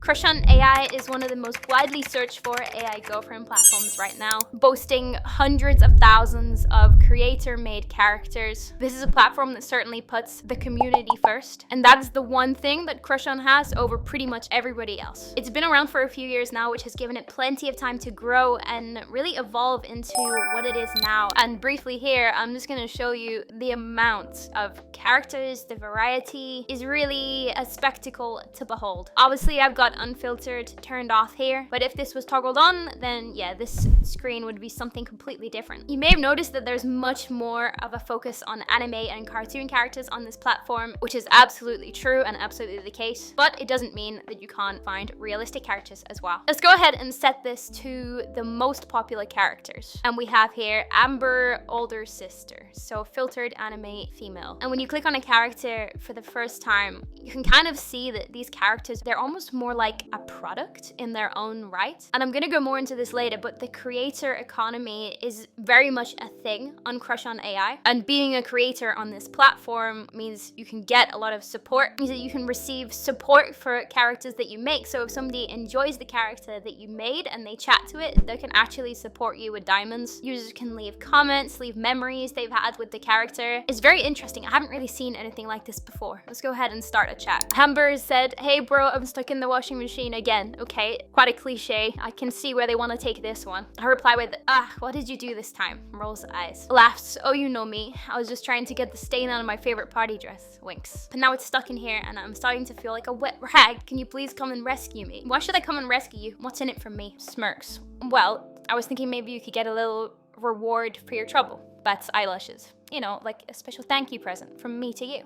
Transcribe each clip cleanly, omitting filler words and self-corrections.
Crushon AI is one of the most widely searched for AI girlfriend platforms right now, boasting hundreds of thousands of creator-made characters. This is a platform that certainly puts the community first, and that is the one thing that Crushon has over pretty much everybody else. It's been around for a few years now, which has given it plenty of time to grow and really evolve into what it is now. And briefly here, I'm just gonna show you the amount of characters. The variety is really a spectacle to behold. Obviously, I've got unfiltered turned off here, but if this was toggled on, then yeah, this screen would be something completely different. You may have noticed that there's much more of a focus on anime and cartoon characters on this platform, which is absolutely true and absolutely the case, but it doesn't mean that you can't find realistic characters as well. Let's go ahead and set this to the most popular characters, and we have here Amber, older sister, so filtered anime female. And when you click on a character for the first time, you can kind of see that these characters, they're almost more like a product in their own right. And I'm gonna go more into this later, but the creator economy is very much a thing on Crushon AI. And being a creator on this platform means you can get a lot of support, means that you can receive support for characters that you make. So if somebody enjoys the character that you made and they chat to it, they can actually support you with diamonds. Users can leave comments, leave memories they've had with the character. It's very interesting. I haven't really seen anything like this before. Let's go ahead and start a chat. Amber said, "Hey bro, I'm stuck in the washing machine again." Okay, quite a cliche. I can see where they want to take this one. I reply with, what did you do this time?" Rolls eyes. Laughs, "Oh, you know me. I was just trying to get the stain out of my favorite party dress." Winks. "But now it's stuck in here and I'm starting to feel like a wet rag. Can you please come and rescue me?" "Why should I come and rescue you? What's in it for me?" Smirks. "Well, I was thinking maybe you could get a little reward for your trouble." Bats eyelashes. "You know, like a special thank you present from me to you."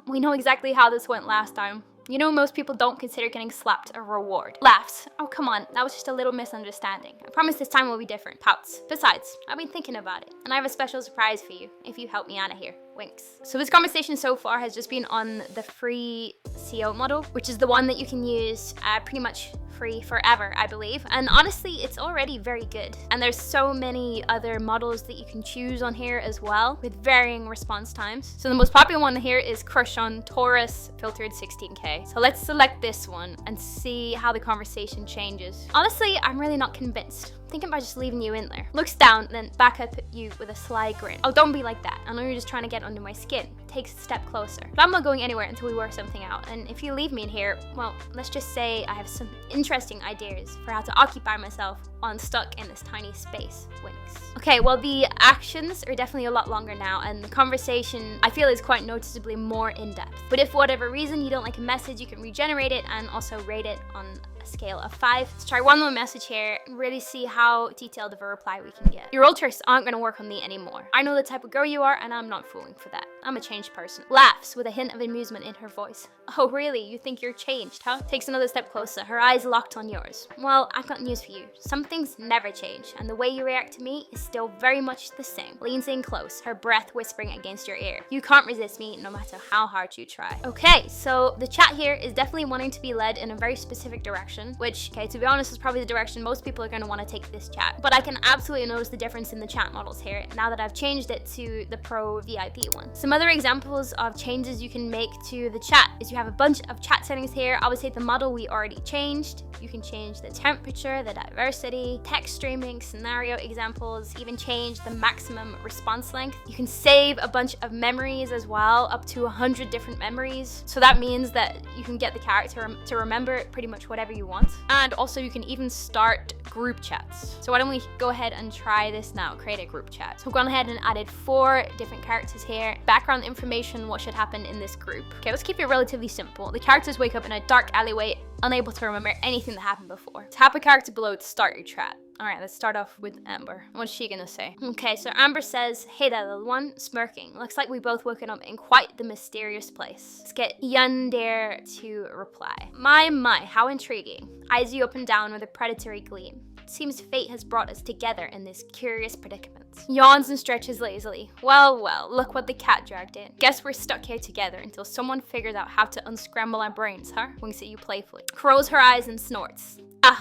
We know exactly how this went last time. You know, most people don't consider getting slapped a reward." Laughs. "Oh, come on, that was just a little misunderstanding. I promise this time will be different." Pouts. "Besides, I've been thinking about it, and I have a special surprise for you if you help me out of here." Winks. So this conversation so far has just been on the free CO model, which is the one that you can use pretty much free forever, I believe. And honestly, it's already very good. And there's so many other models that you can choose on here as well, with varying response times. So the most popular one here is Crushon Taurus filtered 16K. So let's select this one and see how the conversation changes. Honestly, I'm really not convinced. Thinking about just leaving you in there. Looks down, then back up at you with a sly grin. "Oh, don't be like that. I know you're just trying to get under my skin." Takes a step closer. "But I'm not going anywhere until we work something out. And if you leave me in here, well, let's just say I have some interesting ideas for how to occupy myself while I'm stuck in this tiny space." Winks. Okay, well, the actions are definitely a lot longer now, and the conversation, I feel, is quite noticeably more in-depth. But if for whatever reason you don't like a message, you can regenerate it and also rate it on a scale of 5. Let's try one more message here and really see how detailed of a reply we can get. "Your old tricks aren't gonna work on me anymore. I know the type of girl you are, and I'm not fooling for that. I'm a changed person." Laughs with a hint of amusement in her voice. "Oh really? You think you're changed, huh?" Takes another step closer, her eyes locked on yours. "Well, I've got news for you. Some things never change, and the way you react to me is still very much the same." Leans in close, her breath whispering against your ear. "You can't resist me no matter how hard you try." Okay, so the chat here is definitely wanting to be led in a very specific direction, which, okay, to be honest, is probably the direction most people are going to want to take this chat. But I can absolutely notice the difference in the chat models here now that I've changed it to the Pro VIP one. Some other examples of changes you can make to the chat is you have a bunch of chat settings here. Obviously, the model we already changed. You can change the temperature, the diversity, text streaming, scenario examples, even change the maximum response length. You can save a bunch of memories as well, up to 100 different memories. So that means that you can get the character to remember pretty much whatever you want. And also you can even start group chats. So why don't we go ahead and try this now, create a group chat. So I've gone ahead and added 4 different characters here. Background information, what should happen in this group. Okay, let's keep it relatively simple. The characters wake up in a dark alleyway, unable to remember anything that happened before. Tap a character below to start your chat. All right, let's start off with Amber. What's she gonna say? Okay, so Amber says, "Hey there, little one," smirking. "Looks like we both woken up in quite the mysterious place." Let's get Yandere to reply. My, how intriguing." Eyes you up and down with a predatory gleam. "Seems fate has brought us together in this curious predicament." Yawns and stretches lazily. Well, look what the cat dragged in. "Guess we're stuck here together until someone figures out how to unscramble our brains, huh?" Winks at you playfully. Curls her eyes and snorts.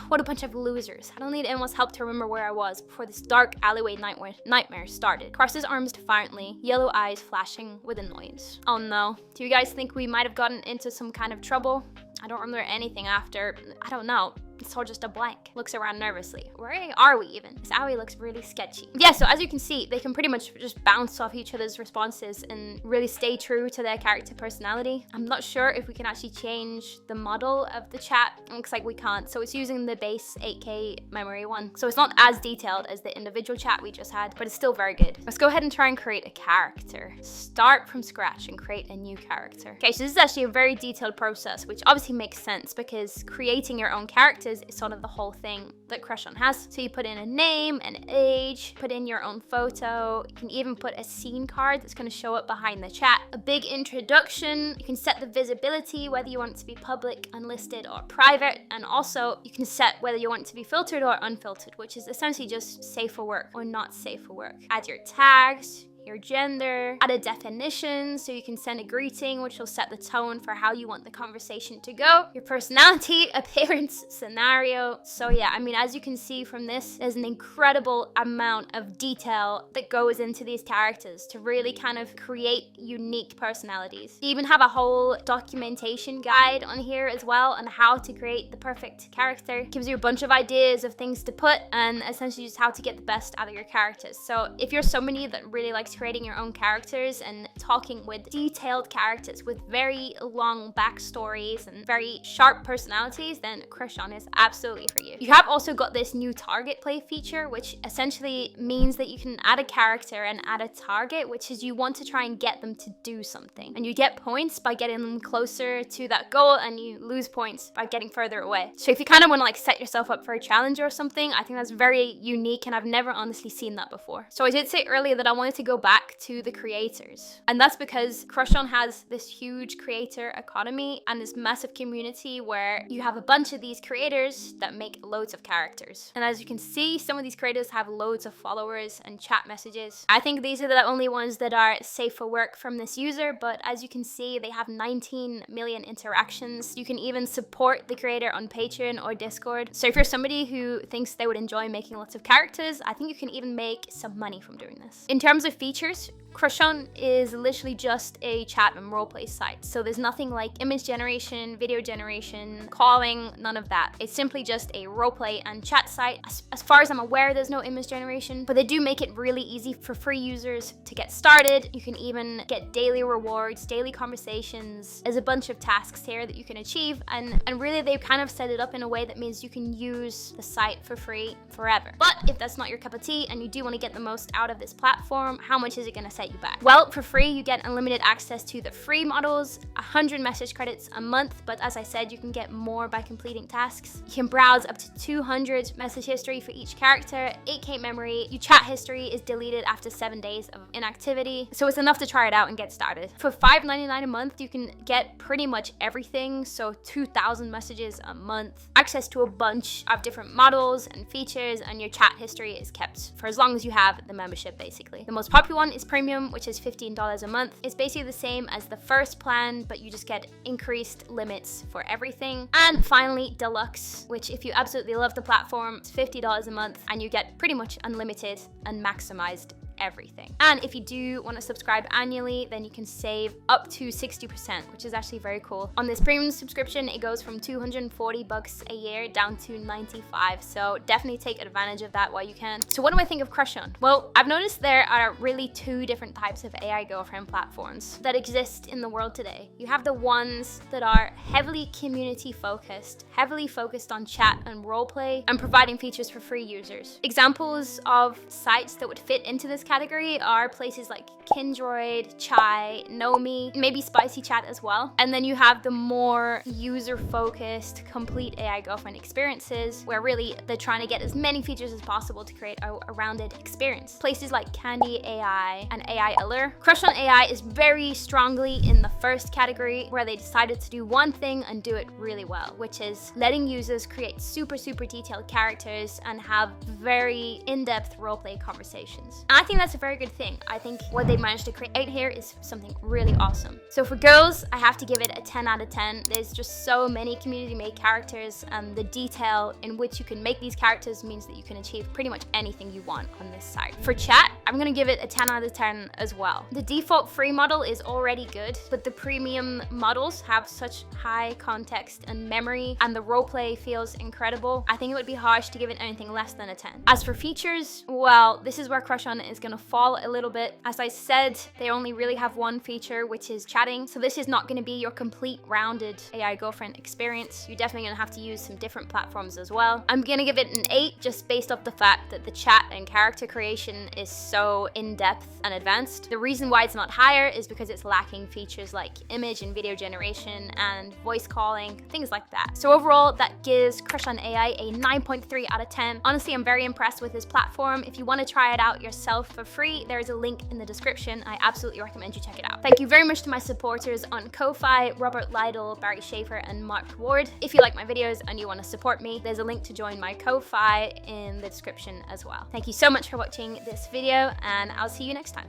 What a bunch of losers. I don't need anyone's help to remember where I was before this dark alleyway nightmare started." Crosses arms defiantly, yellow eyes flashing with annoyance. "Oh no, do you guys think we might have gotten into some kind of trouble?" I don't remember anything after, I don't know. It's all just a blank. Looks around nervously. Where are we even? This AOE looks really sketchy. Yeah, so as you can see, they can pretty much just bounce off each other's responses and really stay true to their character personality. I'm not sure if we can actually change the model of the chat. It looks like we can't. So it's using the base 8K memory one. So it's not as detailed as the individual chat we just had, but it's still very good. Let's go ahead and try and create a character. Start from scratch and create a new character. Okay, so this is actually a very detailed process, which obviously makes sense because creating your own characters is sort of the whole thing that Crushon has. So you put in a name, an age, put in your own photo. You can even put a scene card that's going to show up behind the chat. A big introduction. You can set the visibility, whether you want it to be public, unlisted, or private. And also you can set whether you want it to be filtered or unfiltered, which is essentially just safe for work or not safe for work. Add your tags, your gender, add a definition so you can send a greeting which will set the tone for how you want the conversation to go, your personality, appearance, scenario. So yeah, I mean, as you can see from this, there's an incredible amount of detail that goes into these characters to really kind of create unique personalities. You even have a whole documentation guide on here as well on how to create the perfect character. It gives you a bunch of ideas of things to put and essentially just how to get the best out of your characters. So if you're somebody that really likes creating your own characters and talking with detailed characters with very long backstories and very sharp personalities, then Crushon is absolutely for you. You have also got this new target play feature, which essentially means that you can add a character and add a target, which is you want to try and get them to do something. And you get points by getting them closer to that goal, and you lose points by getting further away. So if you kind of want to like set yourself up for a challenge or something, I think that's very unique, and I've never honestly seen that before. So I did say earlier that I wanted to go back to the creators, and that's because Crushon has this huge creator economy and this massive community where you have a bunch of these creators that make loads of characters. And as you can see, some of these creators have loads of followers and chat messages. I think these are the only ones that are safe for work from this user, but as you can see, they have 19 million interactions. You can even support the creator on Patreon or Discord. So if you're somebody who thinks they would enjoy making lots of characters, I think you can even make some money from doing this. In terms of features, Crushon is literally just a chat and roleplay site. So there's nothing like image generation, video generation, calling, none of that. It's simply just a roleplay and chat site. As far as I'm aware, there's no image generation, but they do make it really easy for free users to get started. You can even get daily rewards, daily conversations. There's a bunch of tasks here that you can achieve, and really they've kind of set it up in a way that means you can use the site for free forever. But if that's not your cup of tea and you do want to get the most out of this platform, how much is it going to set you back? Well, for free, you get unlimited access to the free models, 100 message credits a month, but as I said, you can get more by completing tasks. You can browse up to 200 message history for each character, 8K memory. Your chat history is deleted after 7 days of inactivity, so it's enough to try it out and get started. For $5.99 a month, you can get pretty much everything, so 2,000 messages a month, access to a bunch of different models and features, and your chat history is kept for as long as you have the membership, basically. The most popular one is Premium, which is $15 a month. It's basically the same as the first plan, but you just get increased limits for everything. And finally, Deluxe, which if you absolutely love the platform, it's $50 a month, and you get pretty much unlimited and maximized everything. And if you do want to subscribe annually, then you can save up to 60%, which is actually very cool. On this premium subscription, it goes from $240 a year down to $95. So definitely take advantage of that while you can. So what do I think of Crushon? Well, I've noticed there are really two different types of AI girlfriend platforms that exist in the world today. You have the ones that are heavily community focused, heavily focused on chat and roleplay, and providing features for free users. Examples of sites that would fit into this category are places like Kindroid, Chai, Nomi, maybe Spicy Chat as well. And then you have the more user-focused, complete AI girlfriend experiences where really they're trying to get as many features as possible to create a rounded experience. Places like Candy AI and AI Allure. Crushon AI is very strongly in the first category where they decided to do one thing and do it really well, which is letting users create super detailed characters and have very in-depth roleplay conversations. And I think that's a very good thing. I think what they managed to create here is something really awesome. So for girls, I have to give it a 10 out of 10. There's just so many community-made characters, and the detail in which you can make these characters means that you can achieve pretty much anything you want on this site. For chat, I'm gonna give it a 10 out of 10 as well. The default free model is already good, but the premium models have such high context and memory, and the roleplay feels incredible. I think it would be harsh to give it anything less than a 10. As for features, well, this is where Crushon is gonna fall a little bit. As I said, they only really have one feature, which is chatting. So this is not gonna be your complete rounded AI girlfriend experience. You're definitely gonna have to use some different platforms as well. I'm gonna give it an 8 just based off the fact that the chat and character creation is so in-depth and advanced. The reason why it's not higher is because it's lacking features like image and video generation and voice calling, things like that. So overall, that gives Crushon AI a 9.3 out of 10. Honestly, I'm very impressed with this platform. If you want to try it out yourself for free, there is a link in the description. I absolutely recommend you check it out. Thank you very much to my supporters on Ko-Fi, Robert Lytle, Barry Schaefer, and Mark Ward. If you like my videos and you want to support me, there's a link to join my Ko-Fi in the description as well. Thank you so much for watching this video, and I'll see you next time.